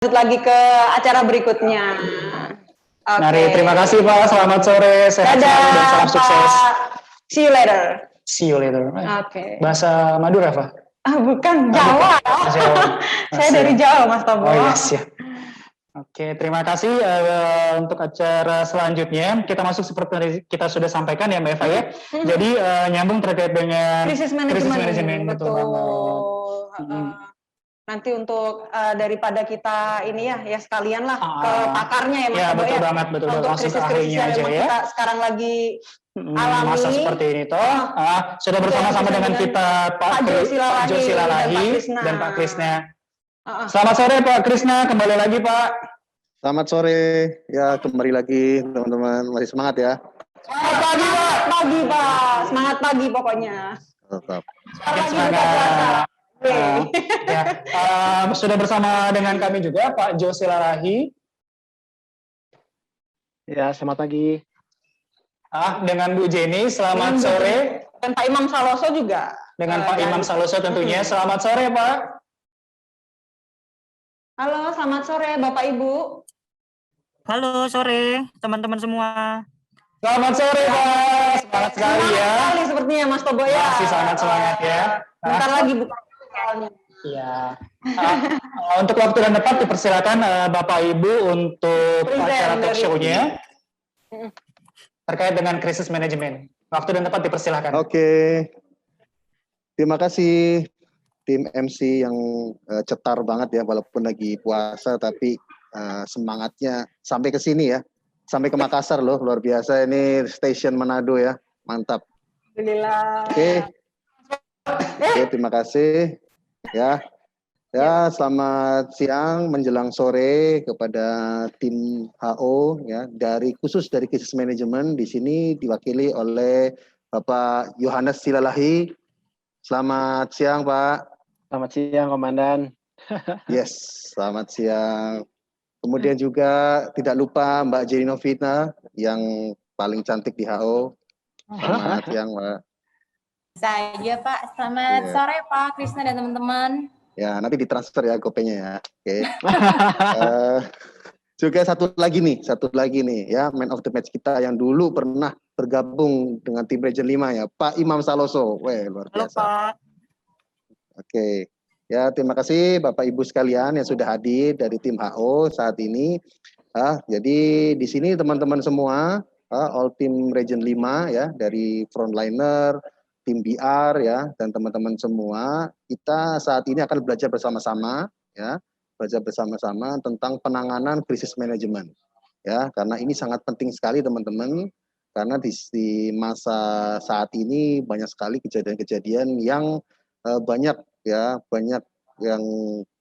Lanjut lagi ke acara berikutnya. Mari, terima kasih Pak. Selamat sore, sehat selalu dan salam sukses. See you later. See you later. Oke. Bahasa Madura, Pak? Bukan, Jawa. Jawa. Saya dari Jawa, Mas Tobo. Oh iya, siap. Oke, terima kasih untuk acara selanjutnya. Kita masuk seperti kita sudah sampaikan ya Mbak Eva ya. Jadi nyambung terkait dengan krisis manajemen. Betul. Nanti untuk daripada kita ini ya sekalian lah ke pakarnya ya Mas ya, Tobo betul ya. banget, betul. Untuk krisis-krisis yang aja, kita sekarang lagi alami. Masa seperti ini toh. Sudah bersama-sama dengan kita Pak Josila Lahi dan Pak Krisna. Selamat sore Pak Krisna, kembali lagi Pak. Selamat sore, ya kembali lagi teman-teman, masih semangat ya. Selamat pagi Pak, semangat pagi pokoknya. Tetap. Semangat. Sudah bersama dengan kami juga Pak Josila Lahi. Ya, selamat pagi. Dengan Bu Jenny, selamat sore. Dan Pak Imam Saloso juga. Dengan Pak Imam Saloso tentunya. Selamat sore Pak. Halo, selamat sore Bapak Ibu. Halo sore teman-teman semua. Selamat sore Pak. Semangat sekali ya. Semangat sekali sepertinya Mas Tobo ya. Masih sangat semangat ya. Bentar lagi buka soalnya. Iya. Untuk waktu dan tempat dipersilakan Bapak Ibu untuk acara talk show-nya terkait dengan krisis manajemen. Waktu dan tempat dipersilakan. Oke. Terima kasih tim MC yang cetar banget ya, walaupun lagi puasa tapi semangatnya sampai ke sini ya. Sampai ke Makassar loh, luar biasa ini stasiun Manado ya. Mantap. Alhamdulillah. Oke, terima kasih. Ya, selamat siang menjelang sore kepada tim HO ya, khusus dari krisis manajemen di sini diwakili oleh Bapak Yohanes Silalahi. Selamat siang Pak. Selamat siang Komandan. Yes, selamat siang. Kemudian juga tidak lupa Mbak Jenny Novita yang paling cantik di HO. Selamat siang Mbak. Saya Pak, selamat sore Pak Krisna dan teman-teman. Ya, nanti ditransfer ya kopenya ya. Oke. Juga satu lagi nih ya, man of the match kita yang dulu pernah bergabung dengan tim Region 5 ya, Pak Imam Saloso. Weh, luar biasa. Halo Pak. Oke. Ya, terima kasih Bapak Ibu sekalian yang sudah hadir dari tim HO saat ini. Jadi di sini teman-teman semua, all tim Region 5 ya, dari frontliner, tim BR ya, dan teman-teman semua, kita saat ini akan belajar bersama-sama ya, tentang penanganan krisis manajemen. Ya, karena ini sangat penting sekali teman-teman, karena di masa saat ini banyak sekali kejadian-kejadian yang banyak yang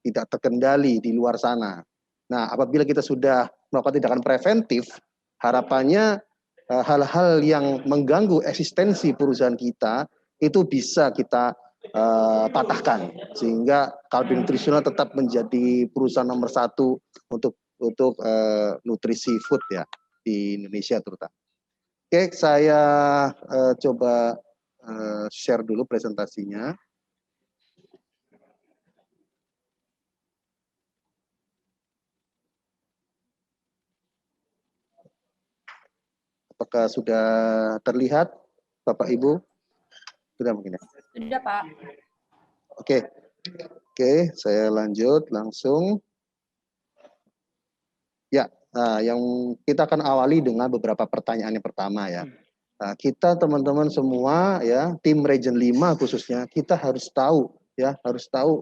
tidak terkendali di luar sana. Nah, apabila kita sudah melakukan tindakan preventif, harapannya hal-hal yang mengganggu eksistensi perusahaan kita itu bisa kita patahkan sehingga Kalbe Nutritional tetap menjadi perusahaan nomor 1 untuk nutrisi food ya di Indonesia terutama. Oke, saya coba share dulu presentasinya. Apakah sudah terlihat, Bapak Ibu? Sudah mungkin ya? Sudah Pak. Oke, saya lanjut langsung. Ya, yang kita akan awali dengan beberapa pertanyaan yang pertama ya. Kita teman-teman semua ya, tim Region 5 khususnya, kita harus tahu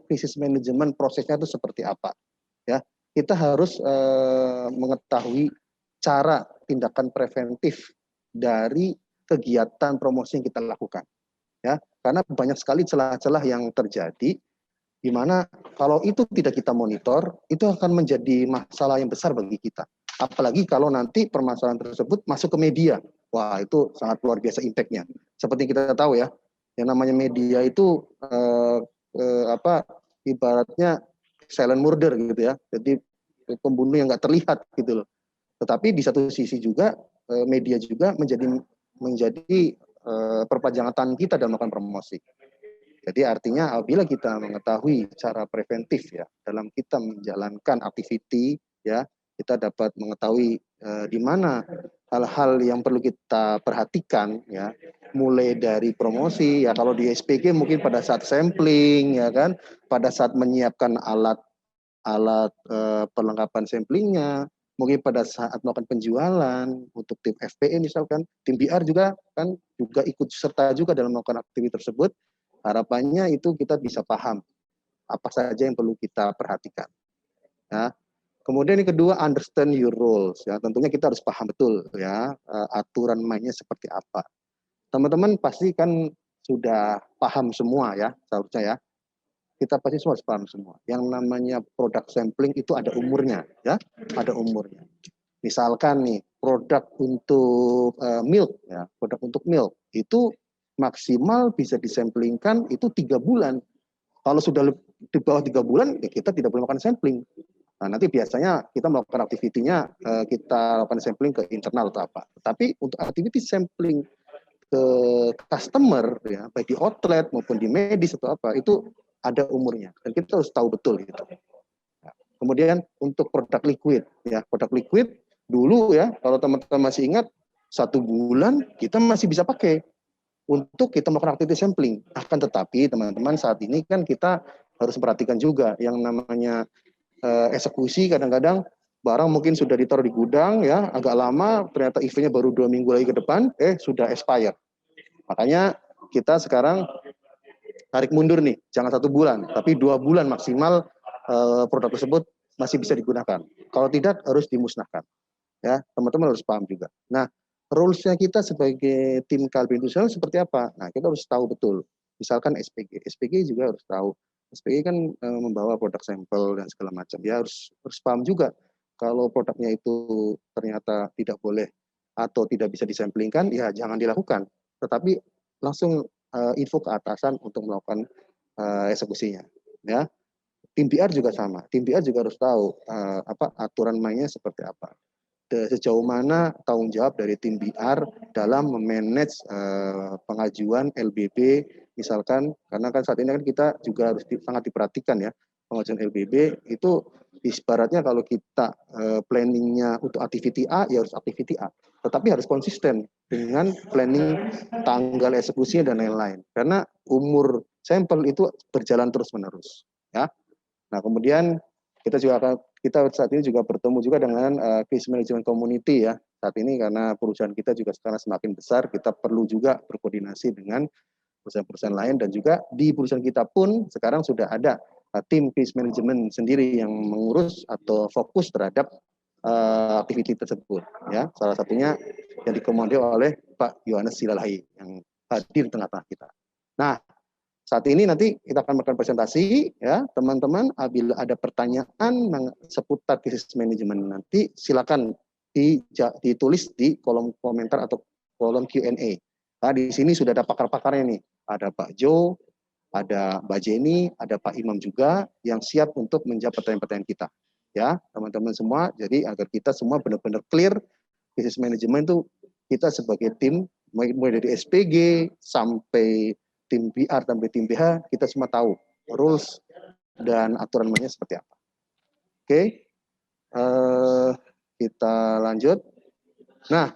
krisis manajemen prosesnya itu seperti apa. Ya, kita harus mengetahui cara tindakan preventif dari kegiatan promosi yang kita lakukan. Ya, karena banyak sekali celah-celah yang terjadi di mana kalau itu tidak kita monitor, itu akan menjadi masalah yang besar bagi kita. Apalagi kalau nanti permasalahan tersebut masuk ke media. Wah, itu sangat luar biasa impact-nya. Seperti kita tahu ya, yang namanya media itu ibaratnya silent murder gitu ya. Jadi pembunuh yang nggak terlihat gitu loh. Tetapi di satu sisi juga media juga menjadi perpanjangan tangan kita dalam melakukan promosi. Jadi artinya apabila kita mengetahui cara preventif ya dalam kita menjalankan activity ya, kita dapat mengetahui di mana hal-hal yang perlu kita perhatikan ya, mulai dari promosi ya, kalau di SPG mungkin pada saat sampling ya kan, pada saat menyiapkan alat perlengkapan samplingnya, mungkin pada saat melakukan penjualan untuk tim FPE misalkan, tim BR juga kan juga ikut serta juga dalam melakukan aktivitas tersebut. Harapannya itu kita bisa paham apa saja yang perlu kita perhatikan. Ya. Kemudian yang kedua, understand your roles. Ya, tentunya kita harus paham betul ya aturan mainnya seperti apa. Teman-teman pasti kan sudah paham semua ya, seharusnya ya. Kita pasti semua harus paham semua. Yang namanya produk sampling itu ada umurnya, ya, ada umurnya. Misalkan nih produk untuk milk, ya, produk untuk milk itu maksimal bisa disamplingkan itu 3 bulan. Kalau sudah di bawah 3 bulan, ya kita tidak boleh melakukan sampling. Nah, nanti biasanya kita melakukan aktivitinya, kita lakukan sampling ke internal atau apa. Tapi untuk aktiviti sampling ke customer, ya, baik di outlet maupun di medis atau apa, itu ada umurnya. Dan kita harus tahu betul gitu. Nah, kemudian untuk produk liquid, ya, produk liquid dulu ya, kalau teman-teman masih ingat, 1 bulan kita masih bisa pakai untuk kita melakukan aktivitas sampling. Akan tetapi teman-teman saat ini kan kita harus perhatikan juga yang namanya eksekusi. Kadang-kadang barang mungkin sudah ditaruh di gudang ya agak lama, ternyata eventnya baru 2 minggu lagi ke depan, sudah expired. Makanya kita sekarang tarik mundur nih, jangan 1 bulan, tapi 2 bulan maksimal produk tersebut masih bisa digunakan. Kalau tidak harus dimusnahkan. Ya, teman-teman harus paham juga. Nah, rules-nya kita sebagai tim Kalbe Industrial seperti apa? Nah, kita harus tahu betul. Misalkan SPG, SPG juga harus tahu. SPG kan membawa produk sampel dan segala macam. Ya harus paham juga. Kalau produknya itu ternyata tidak boleh atau tidak bisa disamplingkan, ya jangan dilakukan. Tetapi langsung info ke atasan untuk melakukan eksekusinya. Ya, tim PR juga sama. Tim PR juga harus tahu apa aturan mainnya seperti apa. Sejauh mana tanggung jawab dari tim BR dalam memanage pengajuan LBB misalkan, karena kan saat ini kan kita juga harus sangat diperhatikan ya, pengajuan LBB itu ibaratnya kalau kita planningnya untuk activity A ya harus activity A, tetapi harus konsisten dengan planning tanggal eksekusinya dan lain-lain, karena umur sampel itu berjalan terus-menerus ya. Nah, kemudian kita saat ini juga bertemu juga dengan case management community ya. Saat ini karena perusahaan kita juga sekarang semakin besar, kita perlu juga berkoordinasi dengan perusahaan-perusahaan lain, dan juga di perusahaan kita pun sekarang sudah ada tim case management sendiri yang mengurus atau fokus terhadap aktiviti tersebut ya. Salah satunya yang dikomandir oleh Pak Yohanes Silalahi yang hadir di tengah-tengah kita. Nah, saat ini nanti kita akan melakukan presentasi ya, teman-teman. Apabila ada pertanyaan seputar krisis manajemen nanti silakan ditulis di kolom komentar atau kolom Q&A. Nah, di sini sudah ada pakar-pakarnya nih. Ada Pak Jo, ada Mbak Jenny, ada Pak Imam juga yang siap untuk menjawab pertanyaan-pertanyaan kita. Ya, teman-teman semua. Jadi agar kita semua benar-benar clear krisis manajemen itu kita sebagai tim mulai dari SPG sampai tim PR sampai tim BH, kita semua tahu rules dan aturan mainnya seperti apa. Oke, kita lanjut. Nah,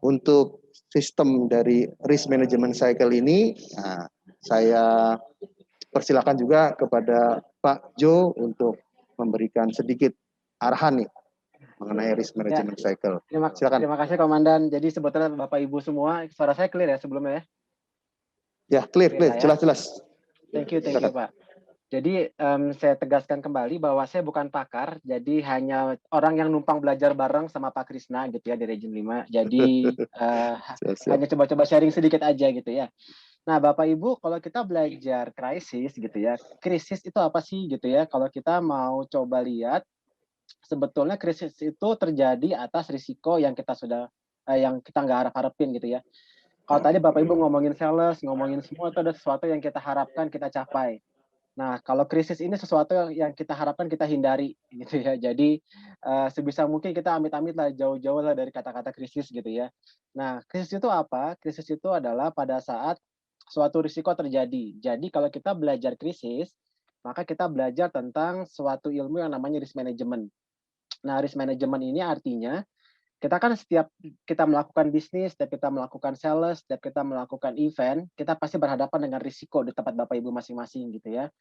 untuk sistem dari risk management cycle ini, nah, saya persilakan juga kepada Pak Jo untuk memberikan sedikit arahan nih mengenai risk management cycle. Terima kasih Komandan. Jadi sebetulnya Bapak Ibu semua, suara saya clear ya sebelumnya ya? Ya, clear, jelas. Thank you Pak. Jadi saya tegaskan kembali bahwa saya bukan pakar, jadi hanya orang yang numpang belajar bareng sama Pak Krisna gitu ya di Region 5. Jadi hanya coba-coba sharing sedikit aja gitu ya. Nah, Bapak Ibu, kalau kita belajar krisis gitu ya, krisis itu apa sih gitu ya? Kalau kita mau coba lihat, sebetulnya krisis itu terjadi atas risiko yang kita nggak harap-harapin gitu ya. Kalau tadi Bapak Ibu ngomongin sales, ngomongin semua itu ada sesuatu yang kita harapkan kita capai. Nah, kalau krisis ini sesuatu yang kita harapkan kita hindari gitu ya. Jadi sebisa mungkin kita amit-amit lah jauh-jauh lah dari kata-kata krisis gitu ya. Nah, krisis itu apa? Krisis itu adalah pada saat suatu risiko terjadi. Jadi kalau kita belajar krisis, maka kita belajar tentang suatu ilmu yang namanya risk management. Nah, risk management ini artinya kita kan setiap kita melakukan bisnis, setiap kita melakukan sales, setiap kita melakukan event, kita pasti berhadapan dengan risiko di tempat Bapak Ibu masing-masing gitu ya.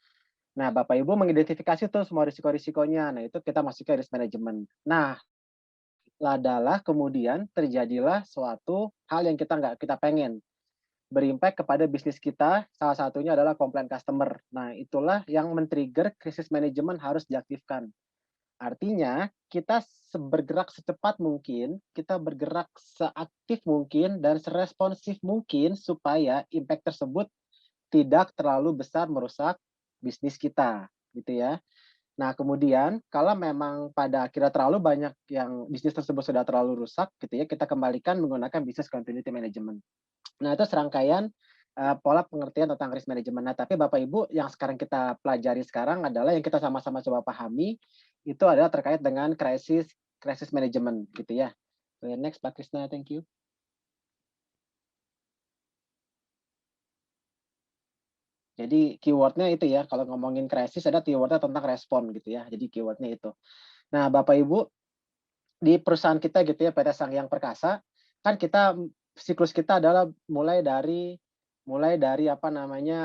Nah, Bapak Ibu mengidentifikasi tuh semua risiko-risikonya. Nah, itu kita masuk ke risk management. Nah, adalah kemudian terjadilah suatu hal yang kita pengen berimpact kepada bisnis kita, salah satunya adalah komplain customer. Nah, itulah yang men-trigger krisis manajemen harus diaktifkan. Artinya, kita bergerak secepat mungkin, kita bergerak seaktif mungkin, dan seresponsif mungkin supaya impact tersebut tidak terlalu besar merusak bisnis kita, gitu ya. Nah, kemudian kalau memang pada akhirnya terlalu banyak yang bisnis tersebut sudah terlalu rusak, gitu ya, kita kembalikan menggunakan business continuity management. Nah, itu serangkaian pola pengertian tentang risk management. Nah, tapi Bapak Ibu yang sekarang kita pelajari sekarang adalah yang kita sama-sama coba pahami itu adalah terkait dengan crisis management gitu ya. Next Pak Krisna, thank you. Jadi keywordnya itu ya, kalau ngomongin krisis ada keywordnya tentang respon gitu ya. Jadi keywordnya itu. Nah, Bapak Ibu di perusahaan kita gitu ya, PT Sangyang Perkasa, kan kita siklus kita adalah mulai dari apa namanya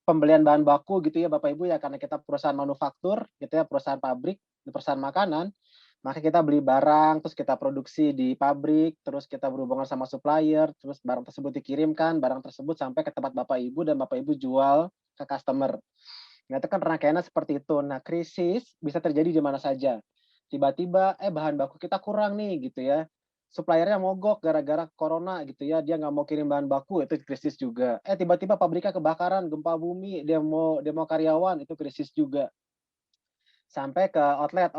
pembelian bahan baku gitu ya Bapak Ibu ya, karena kita perusahaan manufaktur gitu ya, perusahaan pabrik, perusahaan makanan, maka kita beli barang, terus kita produksi di pabrik, terus kita berhubungan sama supplier, terus barang tersebut dikirimkan, barang tersebut sampai ke tempat Bapak Ibu dan Bapak Ibu jual ke customer. Nah, itu kan rangkaiannya seperti itu. Nah, krisis bisa terjadi di mana saja. Tiba-tiba, bahan baku kita kurang nih gitu ya. Suppliernya mogok gara-gara corona gitu ya, dia nggak mau kirim bahan baku, itu krisis juga. Tiba-tiba pabriknya kebakaran, gempa bumi, demo karyawan, itu krisis juga. Sampai ke outlet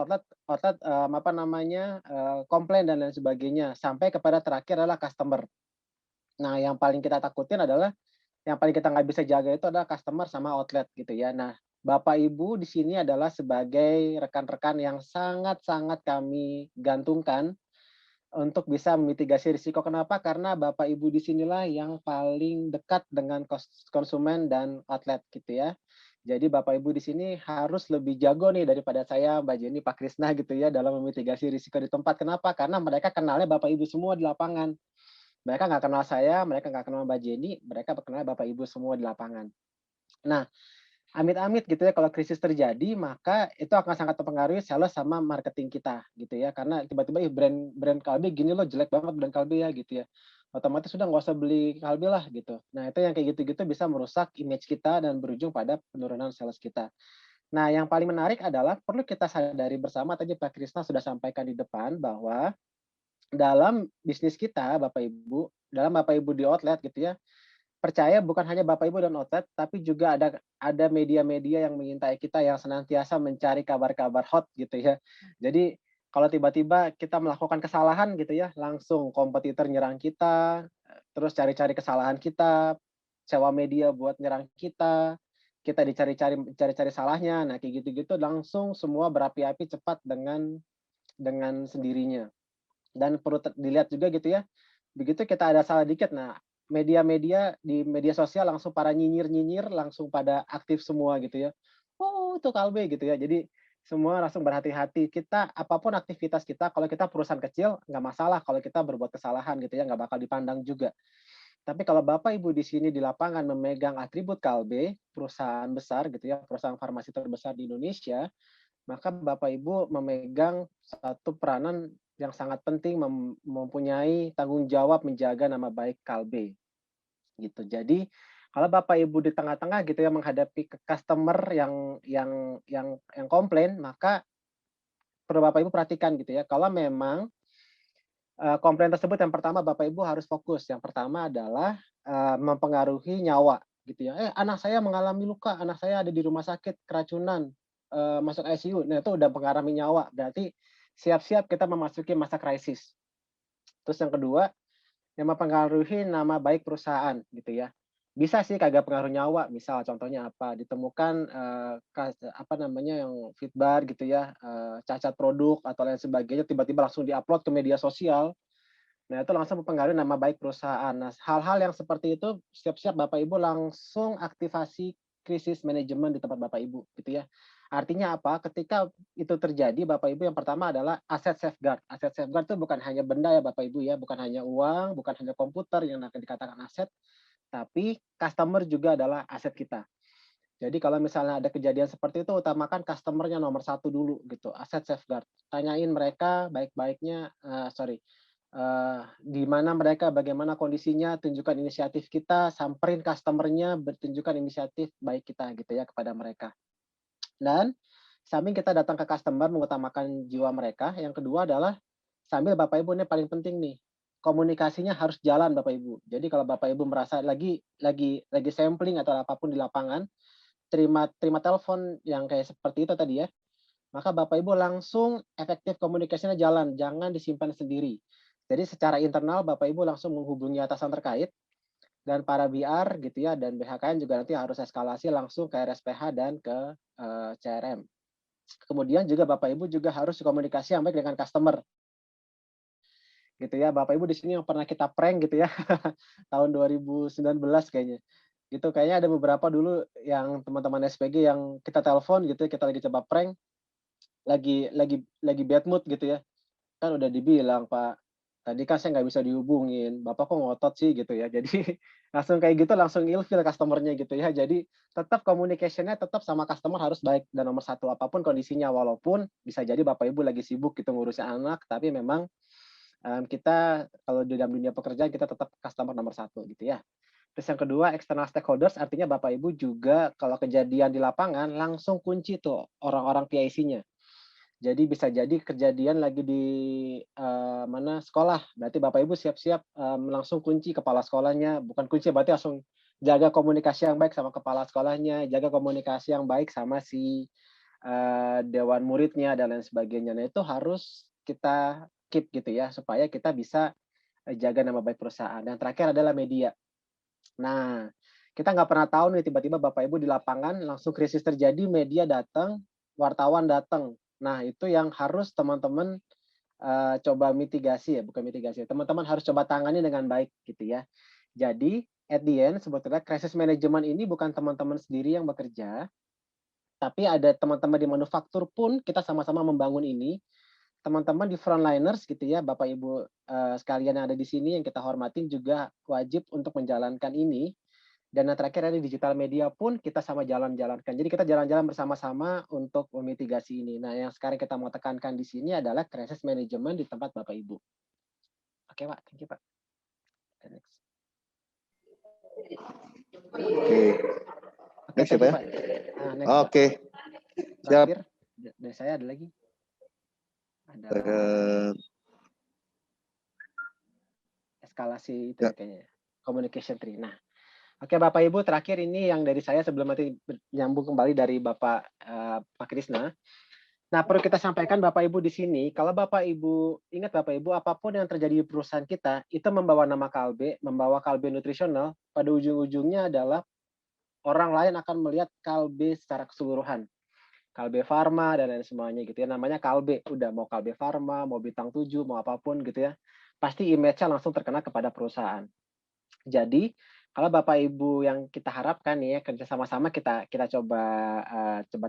apa namanya komplain dan lain sebagainya, sampai kepada terakhir adalah customer. Nah, yang paling kita takutin adalah yang paling kita nggak bisa jaga itu adalah customer sama outlet gitu ya. Nah, Bapak Ibu di sini adalah sebagai rekan-rekan yang sangat-sangat kami gantungkan untuk bisa memitigasi risiko. Kenapa? Karena Bapak Ibu di sinilah yang paling dekat dengan konsumen dan outlet gitu ya. Jadi Bapak Ibu di sini harus lebih jago nih daripada saya, Mbak Jenny, Pak Krisna gitu ya dalam memitigasi risiko di tempat. Kenapa? Karena mereka kenalnya Bapak Ibu semua di lapangan. Mereka nggak kenal saya, mereka nggak kenal Mbak Jenny, mereka kenal Bapak Ibu semua di lapangan. Nah, amit-amit gitu ya kalau krisis terjadi, maka itu akan sangat mempengaruhi sales sama marketing kita gitu ya. Karena tiba-tiba brand Kalbe gini loh, jelek banget brand Kalbe ya gitu ya. Otomatis sudah nggak usah beli Kalbe lah gitu. Nah, itu yang kayak gitu-gitu bisa merusak image kita dan berujung pada penurunan sales kita. Nah, yang paling menarik adalah perlu kita sadari bersama, tadi Pak Krisna sudah sampaikan di depan bahwa dalam bisnis kita, Bapak Ibu, dalam Bapak Ibu di outlet gitu ya, percaya bukan hanya Bapak Ibu dan outlet, tapi juga ada media-media yang mengintai kita yang senantiasa mencari kabar-kabar hot gitu ya. Jadi kalau tiba-tiba kita melakukan kesalahan gitu ya, langsung kompetitor nyerang kita, terus cari-cari kesalahan kita, sewa media buat nyerang kita dicari-cari salahnya. Nah, kayak gitu-gitu langsung semua berapi-api cepat dengan sendirinya. Dan perlu dilihat juga gitu ya, begitu kita ada salah dikit, nah media-media di media sosial langsung para nyinyir langsung pada aktif semua gitu ya. Oh, itu Kalbe gitu ya. Jadi semua langsung berhati-hati. Kita apapun aktivitas kita, kalau kita perusahaan kecil nggak masalah kalau kita berbuat kesalahan gitu ya, nggak bakal dipandang juga. Tapi kalau Bapak Ibu di sini di lapangan memegang atribut Kalbe, perusahaan besar gitu ya, perusahaan farmasi terbesar di Indonesia, maka Bapak Ibu memegang satu peranan yang sangat penting, mempunyai tanggung jawab menjaga nama baik Kalbe gitu. Jadi kalau Bapak Ibu di tengah-tengah gitu ya menghadapi customer yang komplain, maka perlu Bapak Ibu perhatikan gitu ya. Kalau memang komplain tersebut, yang pertama Bapak Ibu harus fokus. Yang pertama adalah mempengaruhi nyawa gitu ya. Anak saya mengalami luka, anak saya ada di rumah sakit keracunan, masuk ICU. Nah, itu udah mengalami nyawa. Berarti siap-siap kita memasuki masa krisis. Terus yang kedua, yang mempengaruhi nama baik perusahaan gitu ya. Bisa sih kagak pengaruh nyawa, misal contohnya apa, ditemukan apa namanya yang fitbar gitu ya, cacat produk atau lain sebagainya, tiba-tiba langsung diupload ke media sosial. Nah, itu langsung mempengaruhi nama baik perusahaan. Nah, hal-hal yang seperti itu siap-siap Bapak Ibu langsung aktivasi krisis manajemen di tempat Bapak Ibu, gitu ya. Artinya apa? Ketika itu terjadi, Bapak Ibu yang pertama adalah aset safeguard. Aset safeguard itu bukan hanya benda ya Bapak Ibu ya, bukan hanya uang, bukan hanya komputer yang akan dikatakan aset, tapi customer juga adalah aset kita. Jadi kalau misalnya ada kejadian seperti itu, utamakan customernya nomor satu dulu gitu, aset safeguard. Tanyain mereka baik-baiknya, di mana mereka, bagaimana kondisinya, tunjukkan inisiatif kita, samperin customernya, tunjukkan inisiatif baik kita gitu ya kepada mereka. Dan samping kita datang ke customer mengutamakan jiwa mereka, yang kedua adalah sambil Bapak Ibu ini paling penting nih, komunikasinya harus jalan Bapak Ibu. Jadi kalau Bapak Ibu merasa lagi sampling atau apapun di lapangan, terima telepon yang kayak seperti itu tadi ya, maka Bapak Ibu langsung efektif komunikasinya jalan, jangan disimpan sendiri. Jadi secara internal Bapak Ibu langsung menghubungi atasan terkait dan para BR gitu ya, dan BHKN juga nanti harus eskalasi langsung ke RSPH dan ke CRM. Kemudian juga Bapak Ibu juga harus komunikasi yang baik dengan customer. Gitu ya, Bapak Ibu di sini yang pernah kita prank gitu ya, tahun 2019 kayaknya. Gitu kayaknya ada beberapa dulu yang teman-teman SPG yang kita telepon gitu ya, kita lagi coba prank, lagi bad mood gitu ya. Kan udah dibilang, Pak, tadi kan saya nggak bisa dihubungin, Bapak kok ngotot sih gitu ya. Jadi langsung kayak gitu, langsung ilfil customer-nya gitu ya. Jadi tetap communication-nya tetap sama customer harus baik dan nomor satu apapun kondisinya. Walaupun bisa jadi Bapak Ibu lagi sibuk gitu ngurusin anak, tapi memang kita kalau di dalam dunia pekerjaan kita tetap customer nomor satu gitu ya. Terus yang kedua, external stakeholders, artinya Bapak Ibu juga kalau kejadian di lapangan langsung kunci tuh orang-orang PIC-nya. Jadi bisa jadi kejadian lagi di sekolah, berarti Bapak Ibu siap-siap langsung kunci kepala sekolahnya, bukan kunci berarti langsung jaga komunikasi yang baik sama kepala sekolahnya, jaga komunikasi yang baik sama si dewan muridnya dan lain sebagainya. Nah itu harus kita keep gitu ya, supaya kita bisa jaga nama baik perusahaan. Dan terakhir adalah media. Nah, kita nggak pernah tahu nih tiba-tiba Bapak Ibu di lapangan langsung krisis terjadi, media datang, wartawan datang. Nah, itu yang harus teman-teman coba mitigasi ya, bukan mitigasi. Teman-teman harus coba tangani dengan baik gitu ya. Jadi, at the end sebetulnya krisis manajemen ini bukan teman-teman sendiri yang bekerja, tapi ada teman-teman di manufaktur pun kita sama-sama membangun ini. Teman-teman di frontliners gitu ya, Bapak Ibu sekalian yang ada di sini yang kita hormatin juga wajib untuk menjalankan ini. Dan yang terakhir ada digital media pun kita sama jalankan. Jadi kita jalan-jalan bersama-sama untuk memitigasi ini. Nah, yang sekarang kita mau tekankan di sini adalah krisis manajemen di tempat Bapak Ibu. Oke, Pak. Thank you, Pak. Next. Oke. Next ya, Pak. Oke. Siap. Dari saya ada lagi. Ada eskalasi itu kayaknya. Communication tree. Nah, oke Bapak Ibu, terakhir ini yang dari saya sebelum nanti nyambung kembali dari Bapak Pak Krisna. Nah, perlu kita sampaikan Bapak Ibu di sini, kalau Bapak Ibu, ingat Bapak Ibu, apapun yang terjadi di perusahaan kita, itu membawa nama Kalbe, membawa Kalbe nutrisional, pada ujung-ujungnya adalah orang lain akan melihat Kalbe secara keseluruhan. Kalbe Farma dan lain semuanya gitu ya, namanya Kalbe, udah mau Kalbe Farma, mau Bintang 7, mau apapun gitu ya, pasti image-nya langsung terkena kepada perusahaan. Jadi kalau Bapak Ibu yang kita harapkan nih ya, kerja sama-sama kita coba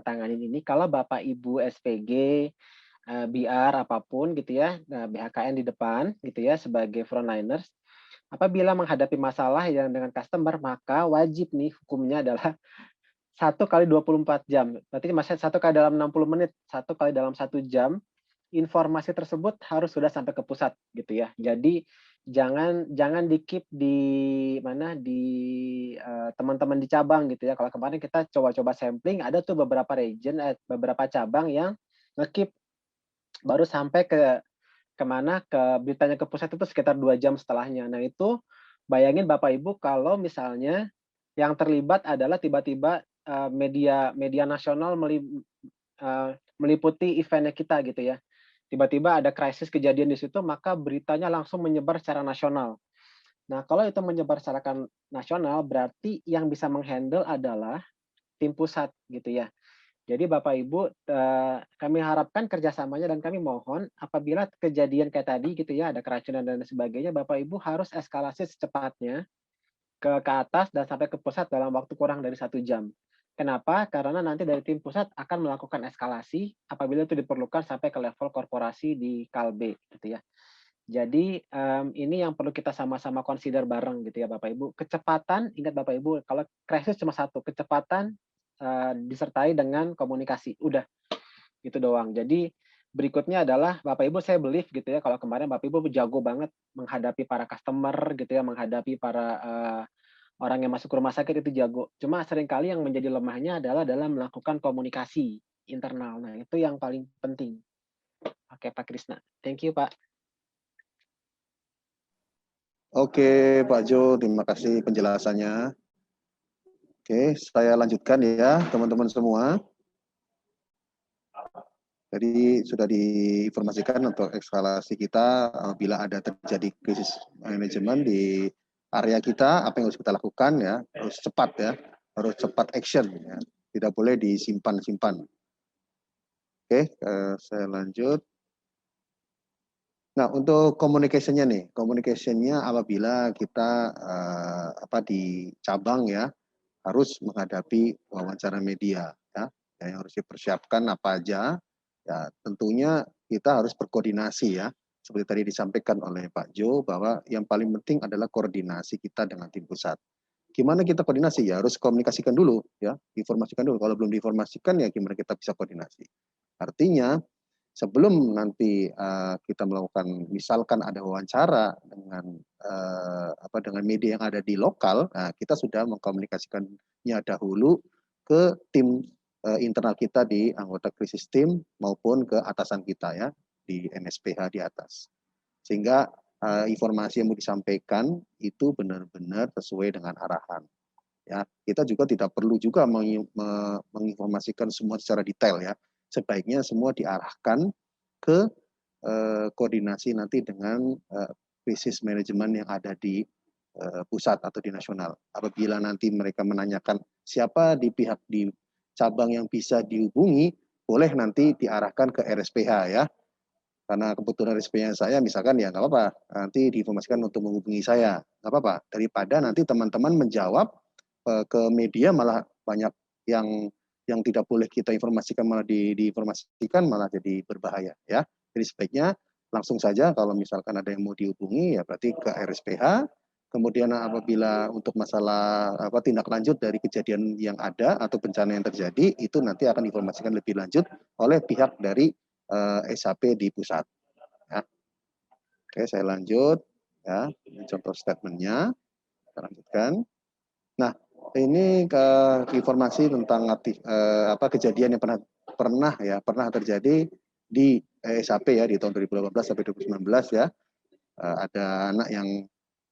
tanganin ini. Kalau Bapak Ibu SPG, BR apapun gitu ya, BHKN di depan gitu ya sebagai frontliners, apabila menghadapi masalah yang dengan customer, maka wajib nih hukumnya adalah 1 kali 24 jam. Berarti maksudnya 1 kali dalam 60 menit, 1 kali dalam 1 jam, informasi tersebut harus sudah sampai ke pusat gitu ya. Jadi jangan di-keep di mana teman-teman di cabang gitu ya. Kalau kemarin kita coba-coba sampling, ada tuh beberapa region, beberapa cabang yang nge-keep baru sampai ke beritanya ke pusat itu sekitar 2 jam setelahnya. Nah itu bayangin Bapak Ibu kalau misalnya yang terlibat adalah tiba-tiba media nasional meliputi eventnya kita gitu ya. Tiba-tiba ada krisis kejadian di situ, maka beritanya langsung menyebar secara nasional. Nah, kalau itu menyebar secara nasional, berarti yang bisa menghandle adalah tim pusat gitu ya. Jadi Bapak Ibu, kami harapkan kerjasamanya dan kami mohon apabila kejadian kayak tadi gitu ya, ada keracunan dan sebagainya, Bapak Ibu harus eskalasi secepatnya ke atas dan sampai ke pusat dalam waktu kurang dari 1 jam. Kenapa? Karena nanti dari tim pusat akan melakukan eskalasi apabila itu diperlukan sampai ke level korporasi di Kalbe gitu ya. Jadi ini yang perlu kita sama-sama consider bareng gitu ya Bapak Ibu. Kecepatan, ingat Bapak Ibu, kalau krisis cuma satu, kecepatan disertai dengan komunikasi. Udah, itu doang. Jadi berikutnya adalah Bapak Ibu, saya believe gitu ya, kalau kemarin Bapak Ibu jago banget menghadapi para customer gitu ya, menghadapi para orang yang masuk ke rumah sakit itu jago. Cuma seringkali yang menjadi lemahnya adalah dalam melakukan komunikasi internal. Nah, itu yang paling penting. Oke, Pak Krisna. Thank you, Pak. Oke, Pak Jo, terima kasih penjelasannya. Oke, saya lanjutkan ya, teman-teman semua. Jadi sudah diinformasikan untuk eskalasi kita bila ada terjadi krisis manajemen di area kita, apa yang harus kita lakukan ya, harus cepat ya, harus cepat action ya, tidak boleh disimpan-simpan. Oke, saya lanjut. Nah, untuk communication-nya nih, communication-nya apabila kita di cabang ya, harus menghadapi wawancara media ya, yang harus dipersiapkan apa aja. Ya, tentunya kita harus berkoordinasi ya. Seperti tadi disampaikan oleh Pak Jo bahwa yang paling penting adalah koordinasi kita dengan tim pusat. Gimana kita koordinasi ya? Harus komunikasikan dulu ya, informasikan dulu. Kalau belum diinformasikan ya gimana kita bisa koordinasi. Artinya sebelum nanti kita melakukan, misalkan ada wawancara dengan dengan media yang ada di lokal, kita sudah mengkomunikasikannya dahulu ke tim internal kita di anggota krisis tim maupun ke atasan kita ya di NSPH di atas, sehingga informasi yang mau disampaikan itu benar-benar sesuai dengan arahan. Ya, kita juga tidak perlu juga menginformasikan semua secara detail ya. Sebaiknya semua diarahkan ke koordinasi nanti dengan krisis manajemen yang ada di pusat atau di nasional. Apabila nanti mereka menanyakan siapa di pihak di cabang yang bisa dihubungi, boleh nanti diarahkan ke RSPH ya. Karena kebetulan RSPH saya misalkan ya nggak apa-apa, nanti diinformasikan untuk menghubungi saya, nggak apa-apa. Daripada nanti teman-teman menjawab ke media malah banyak yang tidak boleh kita informasikan malah diinformasikan malah jadi berbahaya ya. Jadi sebaiknya langsung saja kalau misalkan ada yang mau dihubungi ya berarti ke RSPH. Kemudian apabila untuk masalah tindak lanjut dari kejadian yang ada atau bencana yang terjadi itu nanti akan diinformasikan lebih lanjut oleh pihak dari SHP di pusat. Ya. Oke, saya lanjut ya. Ini contoh statementnya. Kita lanjutkan. Nah, ini ke informasi tentang kejadian yang pernah terjadi di SHP ya di tahun 2018 sampai 2019 ya. Ada anak yang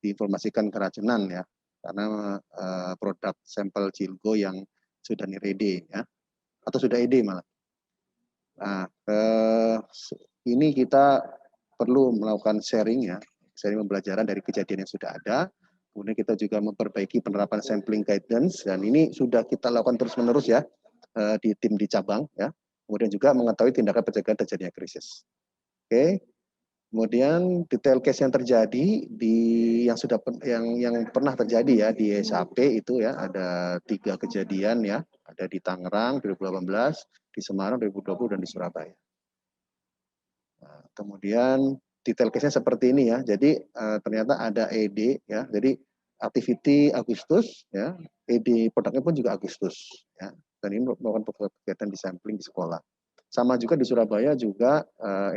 diinformasikan keracunan ya karena produk sampel Cilgo yang sudah nirede ya atau sudah ED malah. Nah, ini kita perlu melakukan sharing ya, sharing pembelajaran dari kejadian yang sudah ada. Kemudian kita juga memperbaiki penerapan sampling guidance dan ini sudah kita lakukan terus-menerus ya di tim di cabang ya. Kemudian juga mengetahui tindakan pencegahan terjadinya krisis. Oke. Kemudian detail case yang terjadi yang pernah terjadi ya di SHP itu ya ada 3 kejadian ya, ada di Tangerang 2018, di Semarang 2020 dan di Surabaya. Nah, kemudian detail case-nya seperti ini ya. Jadi ternyata ada ED ya. Jadi activity Agustus ya, ED produknya pun juga Agustus ya. Dan ini merupakan kegiatan di sampling di sekolah. Sama juga di Surabaya juga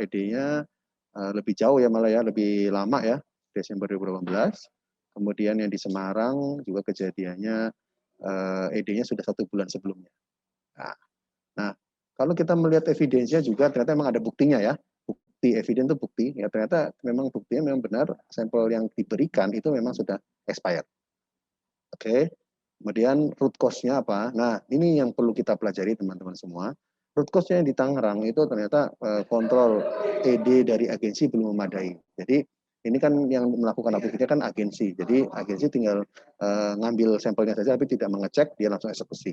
ED-nya lebih jauh ya malah ya, lebih lama ya, Desember 2018. Kemudian yang di Semarang juga kejadiannya ED-nya sudah 1 bulan sebelumnya. Nah, kalau kita melihat evidensinya juga ternyata memang ada buktinya ya. Bukti eviden itu bukti ya, ternyata memang buktinya memang benar sampel yang diberikan itu memang sudah expired. Oke. Kemudian root cause-nya apa? Nah, ini yang perlu kita pelajari teman-teman semua. Root cause-nya di Tangerang itu ternyata kontrol ED dari agensi belum memadai. Jadi ini kan yang melakukan aktivitasnya kan agensi. Jadi agensi tinggal ngambil sampelnya saja tapi tidak mengecek, dia langsung eksekusi.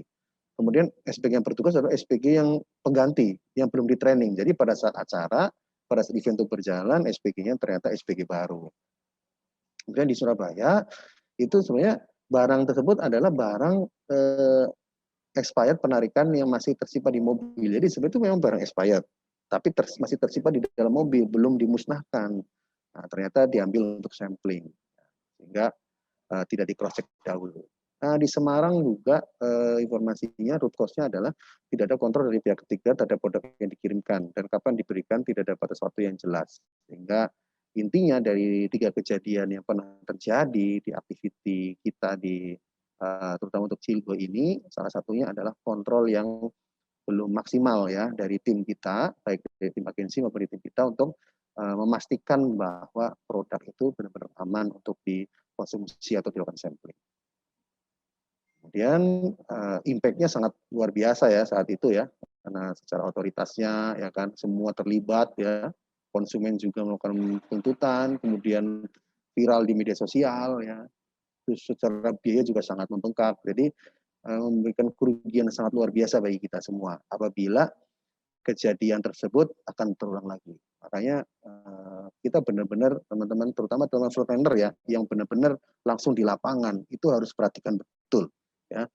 Kemudian SPG yang bertugas adalah SPG yang pengganti, yang belum di training. Jadi pada saat acara, pada saat event itu berjalan, SPG-nya ternyata SPG baru. Kemudian di Surabaya, itu sebenarnya barang tersebut adalah barang expired penarikan yang masih tersimpan di mobil. Jadi sebenarnya itu memang barang expired, tapi masih tersimpan di dalam mobil, belum dimusnahkan. Nah, ternyata diambil untuk sampling, sehingga tidak di cross check dahulu. Nah, di Semarang juga informasinya root cause-nya adalah tidak ada kontrol dari pihak ketiga terhadap produk yang dikirimkan dan kapan diberikan tidak dapat sesuatu yang jelas. Sehingga intinya dari 3 kejadian yang pernah terjadi di activity kita di terutama untuk Cilgo ini, salah satunya adalah kontrol yang belum maksimal ya dari tim kita, baik dari tim agensi maupun dari tim kita untuk memastikan bahwa produk itu benar-benar aman untuk dikonsumsi atau dilakukan sampling. Kemudian impact-nya sangat luar biasa ya saat itu ya, karena secara otoritasnya ya kan semua terlibat ya, konsumen juga melakukan tuntutan, kemudian viral di media sosial ya, terus secara biaya juga sangat membengkak. Jadi memberikan kerugian yang sangat luar biasa bagi kita semua apabila kejadian tersebut akan terulang lagi. Makanya kita benar-benar teman-teman, terutama teman-teman freelancer ya, yang benar-benar langsung di lapangan itu harus perhatikan betul ya.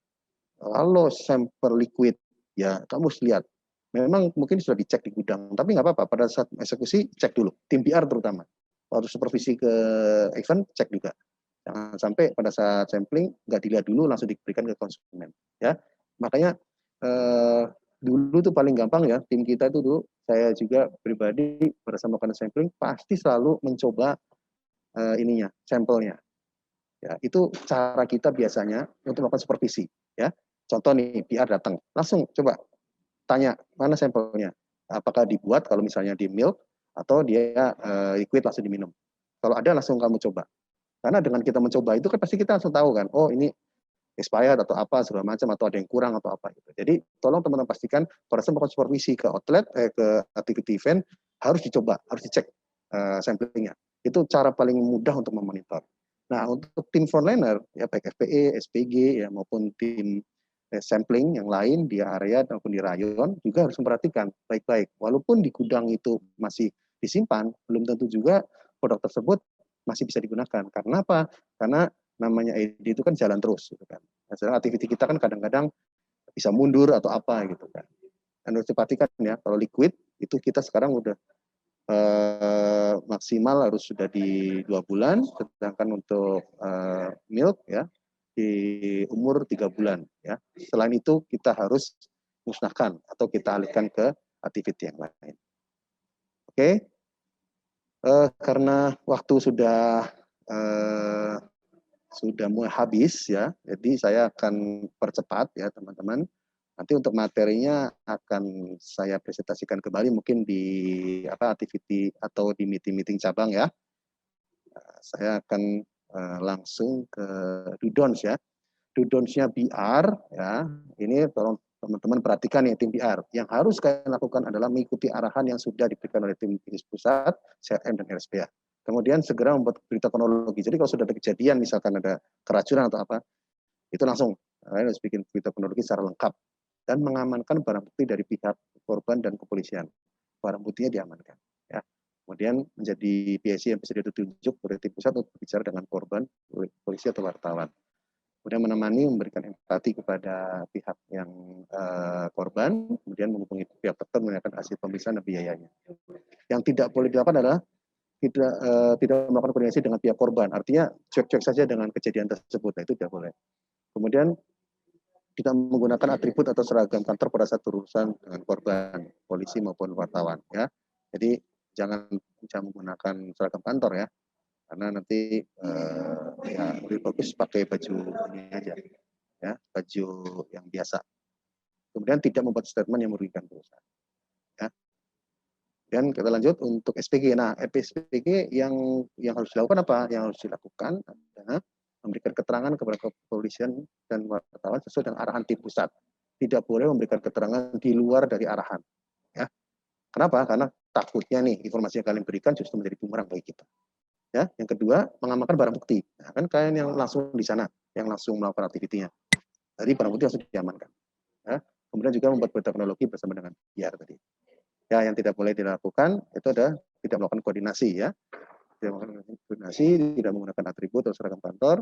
Kalau sampel liquid ya kamu harus lihat. Memang mungkin sudah dicek di gudang, tapi nggak apa-apa. Pada saat eksekusi cek dulu, tim PR terutama. Waktu supervisi ke event cek juga. Jangan sampai pada saat sampling nggak dilihat dulu langsung diberikan ke konsumen ya. Makanya dulu tuh paling gampang ya, tim kita itu dulu, saya juga pribadi pada saat melakukan sampling pasti selalu mencoba ininya, sampelnya. Ya, itu cara kita biasanya untuk melakukan supervisi ya. Contoh nih PR datang, langsung coba tanya mana sampelnya. Apakah dibuat kalau misalnya di milk atau dia liquid langsung diminum. Kalau ada langsung kamu coba. Karena dengan kita mencoba itu kan pasti kita langsung tahu kan, oh ini expired atau apa segala macam atau ada yang kurang atau apa gitu. Jadi tolong teman-teman pastikan pada saat melakukan supervisi ke outlet, ke activity event harus dicoba, harus dicek samplingnya. Itu cara paling mudah untuk memonitor. Nah untuk tim frontliner ya baik FPE, SPG ya maupun tim sampling yang lain di area maupun di rayon juga harus memperhatikan baik-baik. Walaupun di gudang itu masih disimpan, belum tentu juga produk tersebut masih bisa digunakan. Karena apa? Karena namanya ID itu kan jalan terus gitu kan. Nah, sedangkan aktiviti kita kan kadang-kadang bisa mundur atau apa gitu kan. Dan harus diperhatikan ya, kalau liquid itu kita sekarang udah maksimal harus sudah di 2 bulan, sedangkan untuk milk ya di umur 3 bulan ya. Selain itu kita harus musnahkan atau kita alihkan ke aktiviti yang lain. Oke. Karena waktu sudah mulai habis ya, jadi saya akan percepat ya teman-teman. Nanti untuk materinya akan saya presentasikan kembali mungkin di activity atau di meeting-meeting cabang ya. Saya akan langsung ke Dudons ya. Dudonsnya BR ya. Ini tolong teman-teman perhatikan ya tim PR. Yang harus kalian lakukan adalah mengikuti arahan yang sudah diberikan oleh tim bisnis pusat, CRM dan RSPA. Kemudian segera membuat berita kronologi. Jadi kalau sudah ada kejadian, misalkan ada keracunan atau apa, itu langsung kalian harus bikin berita kronologi secara lengkap dan mengamankan barang bukti dari pihak korban dan kepolisian. Barang buktinya diamankan. Ya. Kemudian menjadi PSC yang bisa ditunjuk oleh tim pusat untuk bicara dengan korban, polisi atau wartawan. Kemudian menemani, memberikan empati kepada pihak yang korban, kemudian menghubungi pihak terkait menanyakan hasil pemeriksaan dan biayanya. Yang tidak boleh dilakukan adalah tidak melakukan koordinasi dengan pihak korban, artinya cuek-cuek saja dengan kejadian tersebut, nah itu tidak boleh. Kemudian kita menggunakan atribut atau seragam kantor pada saat urusan dengan korban, polisi maupun wartawan ya. Jadi jangan menggunakan seragam kantor ya, karena nanti ya lebih bagus pakai baju ini aja ya, baju yang biasa. Kemudian tidak membuat statement yang merugikan perusahaan ya. Dan kita lanjut untuk SPG. Nah, SPG yang harus dilakukan apa? Yang harus dilakukan adalah memberikan keterangan kepada kepolisian dan wartawan sesuai dengan arahan tim pusat. Tidak boleh memberikan keterangan di luar dari arahan. Ya. Kenapa? Karena takutnya nih informasi yang kalian berikan justru menjadi bumerang bagi kita. Ya, yang kedua, mengamankan barang bukti. Nah, kan kalian yang langsung di sana, yang langsung melakukan aktivitinya. Jadi barang bukti harus diamankan. Ya. Kemudian juga membuat teknologi bersama dengan PR tadi. Ya, yang tidak boleh dilakukan itu ada tidak melakukan koordinasi ya. Tidak melakukan koordinasi, tidak menggunakan atribut atau seragam kantor,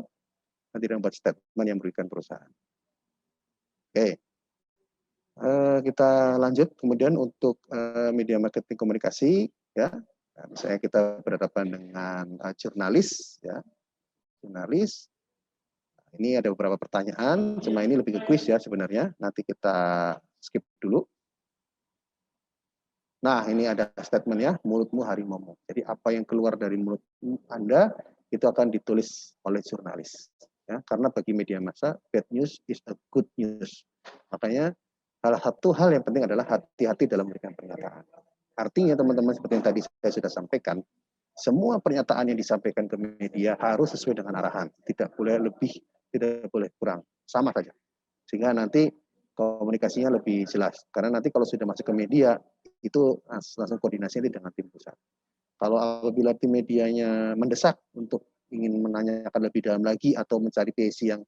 dan tidak membuat statement yang merugikan perusahaan. Oke. Kita lanjut kemudian untuk media marketing komunikasi ya. Nah, misalnya kita berhadapan dengan jurnalis ya. Jurnalis. Ini ada beberapa pertanyaan, cuma ini lebih ke kuis ya sebenarnya. Nanti kita skip dulu. Nah, ini ada statement ya, mulutmu harimaumu. Jadi apa yang keluar dari mulut Anda itu akan ditulis oleh jurnalis. Ya, karena bagi media massa, bad news is a good news. Makanya salah satu hal yang penting adalah hati-hati dalam memberikan pernyataan. Artinya teman-teman seperti yang tadi saya sudah sampaikan, semua pernyataan yang disampaikan ke media harus sesuai dengan arahan. Tidak boleh lebih, tidak boleh kurang. Sama saja. Sehingga nanti komunikasinya lebih jelas. Karena nanti kalau sudah masuk ke media, itu langsung koordinasinya dengan tim pusat. Kalau apabila tim medianya mendesak untuk ingin menanyakan lebih dalam lagi atau mencari PSI yang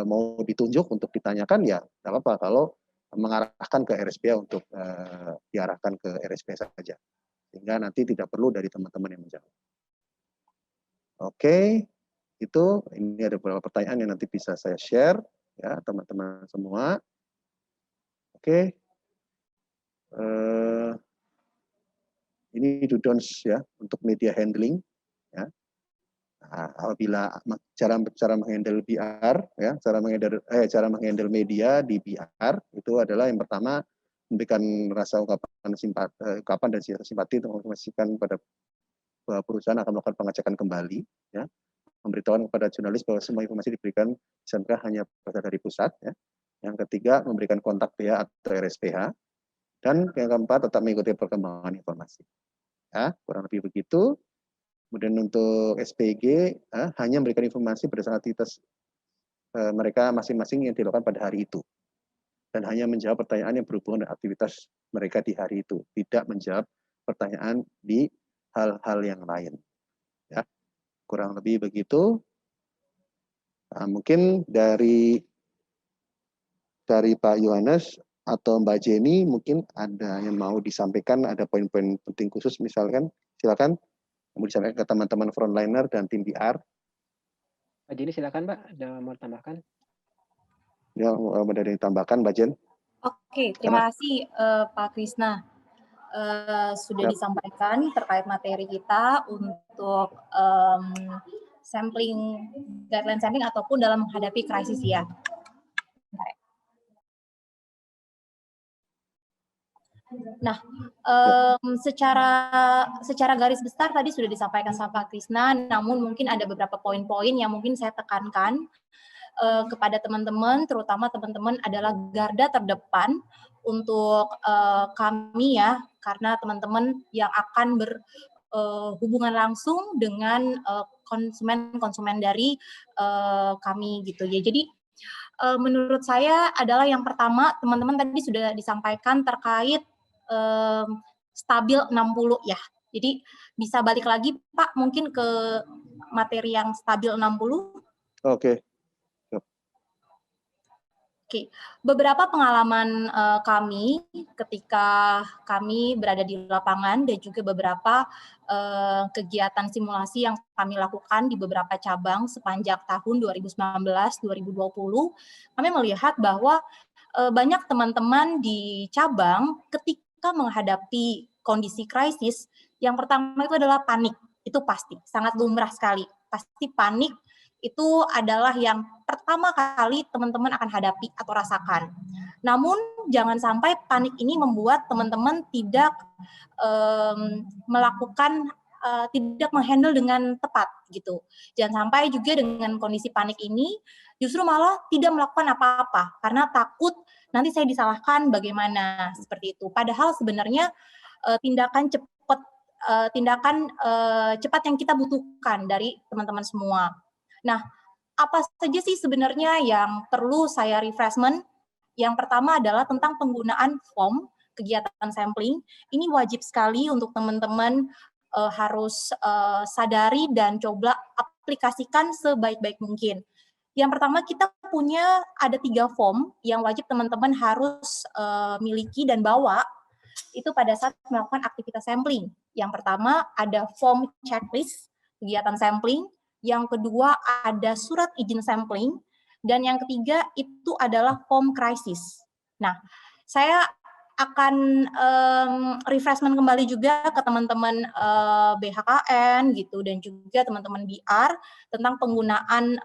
mau ditunjuk untuk ditanyakan, ya tidak apa-apa. Kalau mengarahkan ke RSPA untuk diarahkan ke RSPA saja. Sehingga nanti tidak perlu dari teman-teman yang menjawab. Oke, ini ada beberapa pertanyaan yang nanti bisa saya share ya teman-teman semua. Oke. Ini do don'ts ya untuk media handling ya. Nah, apabila cara menghandle BR ya, cara menghandle media di BR itu adalah yang pertama memberikan rasa ungkapan dan simpati untuk memastikan pada bahwa perusahaan akan melakukan pengecekan kembali ya, memberitahukan kepada jurnalis bahwa semua informasi diberikan hanya berasal dari pusat ya. Yang ketiga memberikan kontak PH atau RSPH, dan yang keempat tetap mengikuti perkembangan informasi ya, kurang lebih begitu. Kemudian untuk SPG hanya memberikan informasi berdasarkan aktivitas mereka masing-masing yang dilakukan pada hari itu. Dan hanya menjawab pertanyaan yang berhubungan dengan aktivitas mereka di hari itu. Tidak menjawab pertanyaan di hal-hal yang lain. Ya, kurang lebih begitu. Nah, mungkin dari Pak Yohanes atau Mbak Jenny mungkin ada yang mau disampaikan, ada poin-poin penting khusus misalkan, silakan. Kemudian disampaikan ke teman-teman frontliner dan tim BR. Mbak Jenny silakan Mbak, ada mau tambahkan? Ya, ada yang ditambahkan Mbak Jen. Oke, terima kasih Pak Krisna. Sudah disampaikan terkait materi kita untuk guideline sampling ataupun dalam menghadapi krisis ya. Nah, secara garis besar tadi sudah disampaikan sama Pak Krisna, namun mungkin ada beberapa poin-poin yang mungkin saya tekankan kepada teman-teman, terutama teman-teman adalah garda terdepan untuk kami ya, karena teman-teman yang akan berhubungan langsung dengan konsumen-konsumen dari kami gitu ya. Jadi menurut saya adalah yang pertama, teman-teman tadi sudah disampaikan terkait stabil 60 ya. Jadi bisa balik lagi Pak mungkin ke materi yang stabil 60. Oke. Oke, beberapa pengalaman kami ketika kami berada di lapangan dan juga beberapa kegiatan simulasi yang kami lakukan di beberapa cabang sepanjang tahun 2019-2020, kami melihat bahwa banyak teman-teman di cabang ketika menghadapi kondisi krisis, yang pertama itu adalah panik, itu pasti, sangat lumrah sekali, pasti panik. Itu adalah yang pertama kali teman-teman akan hadapi atau rasakan. Namun jangan sampai panik ini membuat teman-teman tidak tidak menghandle dengan tepat gitu. Jangan sampai juga dengan kondisi panik ini justru malah tidak melakukan apa-apa karena takut nanti saya disalahkan bagaimana seperti itu. Padahal sebenarnya tindakan cepat yang kita butuhkan dari teman-teman semua. Nah, apa saja sih sebenarnya yang perlu saya refreshment? Yang pertama adalah tentang penggunaan form kegiatan sampling. Ini wajib sekali untuk teman-teman harus sadari dan coba aplikasikan sebaik-baik mungkin. Yang pertama kita punya ada 3 form yang wajib teman-teman harus miliki dan bawa itu pada saat melakukan aktivitas sampling. Yang pertama ada form checklist kegiatan sampling, yang kedua ada surat izin sampling, dan yang ketiga itu adalah form krisis. Nah, saya akan refreshment kembali juga ke teman-teman BHKN gitu dan juga teman-teman BR tentang penggunaan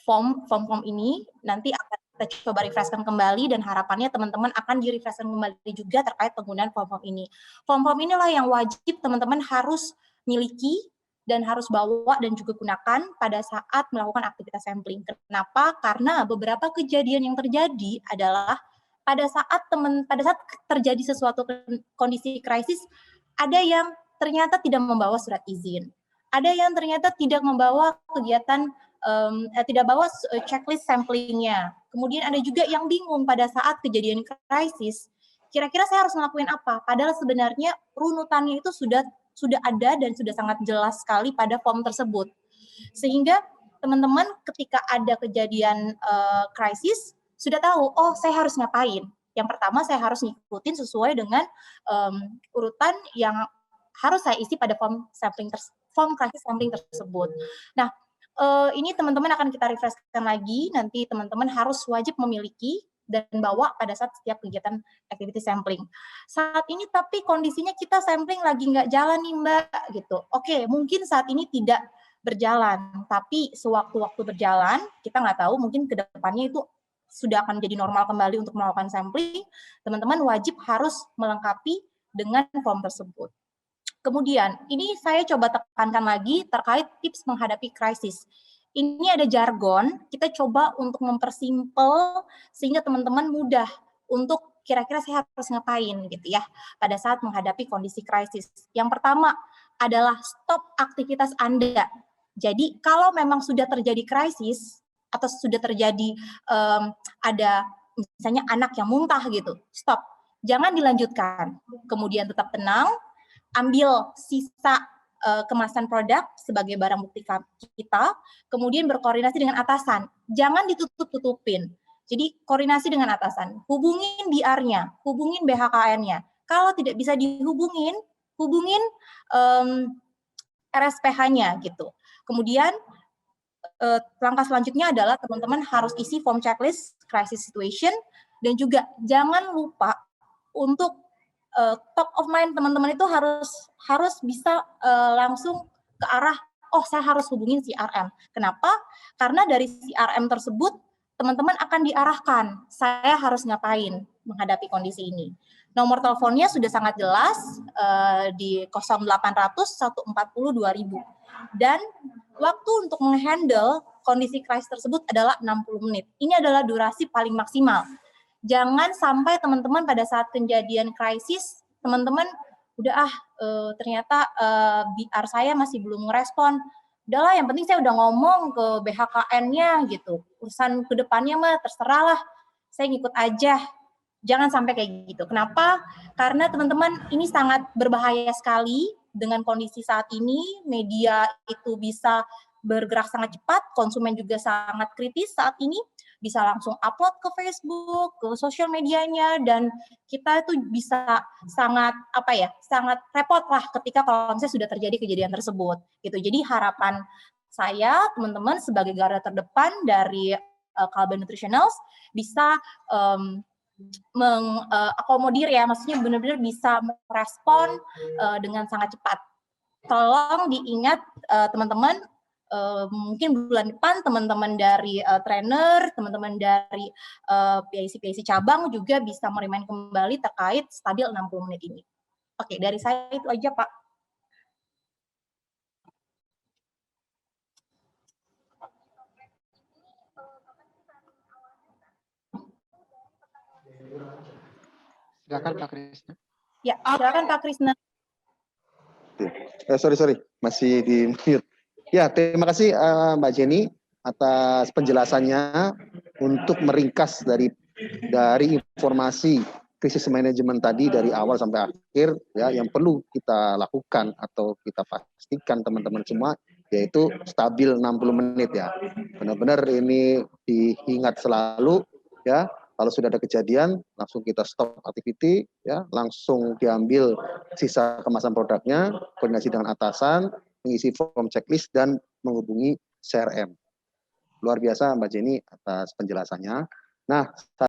form ini. Nanti akan kita coba refreshkan kembali dan harapannya teman-teman akan di-refreshkan kembali juga terkait penggunaan form-form ini. Form-form inilah yang wajib teman-teman harus miliki dan harus bawa dan juga gunakan pada saat melakukan aktivitas sampling. Kenapa? Karena beberapa kejadian yang terjadi adalah pada saat terjadi sesuatu kondisi krisis, ada yang ternyata tidak membawa surat izin, ada yang ternyata tidak membawa kegiatan tidak bawa checklist samplingnya. Kemudian ada juga yang bingung pada saat kejadian krisis, kira-kira saya harus ngelakuin apa? Padahal sebenarnya runutannya itu sudah ada dan sudah sangat jelas sekali pada form tersebut. Sehingga teman-teman ketika ada kejadian krisis, sudah tahu, oh saya harus ngapain. Yang pertama saya harus ngikutin sesuai dengan urutan yang harus saya isi pada form krisis sampling tersebut. Nah, ini teman-teman akan kita refreshkan lagi, nanti teman-teman harus wajib memiliki dan bawa pada saat setiap kegiatan activity sampling. Saat ini tapi kondisinya kita sampling lagi nggak jalan nih Mbak, gitu. Oke, mungkin saat ini tidak berjalan, tapi sewaktu-waktu berjalan, kita nggak tahu, mungkin ke depannya itu sudah akan menjadi normal kembali untuk melakukan sampling, teman-teman wajib harus melengkapi dengan form tersebut. Kemudian, ini saya coba tekankan lagi terkait tips menghadapi krisis. Ini ada jargon, kita coba untuk mempersimpel sehingga teman-teman mudah untuk kira-kira saya harus ngapain gitu ya pada saat menghadapi kondisi krisis. Yang pertama adalah stop aktivitas Anda. Jadi kalau memang sudah terjadi krisis atau sudah terjadi ada misalnya anak yang muntah gitu, stop. Jangan dilanjutkan. Kemudian tetap tenang, ambil sisa kemasan produk sebagai barang bukti kita, kemudian berkoordinasi dengan atasan. Jangan ditutup-tutupin. Jadi koordinasi dengan atasan. Hubungin BR-nya, hubungin BHKN-nya. Kalau tidak bisa dihubungin, hubungin RSPH-nya gitu. Kemudian langkah selanjutnya adalah teman-teman harus isi form checklist crisis situation dan juga jangan lupa untuk top of mind teman-teman itu harus bisa langsung ke arah oh saya harus hubungin CRM. Kenapa? Karena dari CRM tersebut teman-teman akan diarahkan saya harus ngapain menghadapi kondisi ini. Nomor teleponnya sudah sangat jelas di 0800 140 2000 dan waktu untuk menghandle kondisi krisis tersebut adalah 60 menit. Ini adalah durasi paling maksimal. Jangan sampai teman-teman pada saat kejadian krisis, teman-teman udah ternyata BR saya masih belum ngerespon. Udahlah, yang penting saya udah ngomong ke BHKN-nya gitu. Urusan ke depannya mah terserah lah, saya ngikut aja. Jangan sampai kayak gitu. Kenapa? Karena teman-teman ini sangat berbahaya sekali dengan kondisi saat ini. Media itu bisa bergerak sangat cepat, konsumen juga sangat kritis saat ini. Bisa langsung upload ke Facebook, ke sosial medianya, dan kita itu bisa sangat sangat repot lah ketika kalau misalnya sudah terjadi kejadian tersebut. Gitu. Jadi harapan saya teman-teman sebagai garda terdepan dari Kalben Nutritionals bisa mengakomodir ya, maksudnya benar-benar bisa merespon dengan sangat cepat. Tolong diingat teman-teman, mungkin bulan depan teman-teman dari trainer, teman-teman dari PIC cabang juga bisa merimain kembali terkait stabil 60 menit ini. Oke, dari saya itu aja Pak. Silakan Pak Krisna. Ya, silakan Pak Krisna. Sorry, masih di mute. Ya, terima kasih Mbak Jenny atas penjelasannya untuk meringkas dari informasi krisis manajemen tadi dari awal sampai akhir ya, yang perlu kita lakukan atau kita pastikan teman-teman semua yaitu stabil 60 menit ya. Benar-benar ini diingat selalu ya. Kalau sudah ada kejadian, langsung kita stop activity, ya, langsung diambil sisa kemasan produknya, koordinasi dengan atasan, mengisi form checklist dan menghubungi CRM. Luar biasa Mbak Jenny atas penjelasannya. Nah,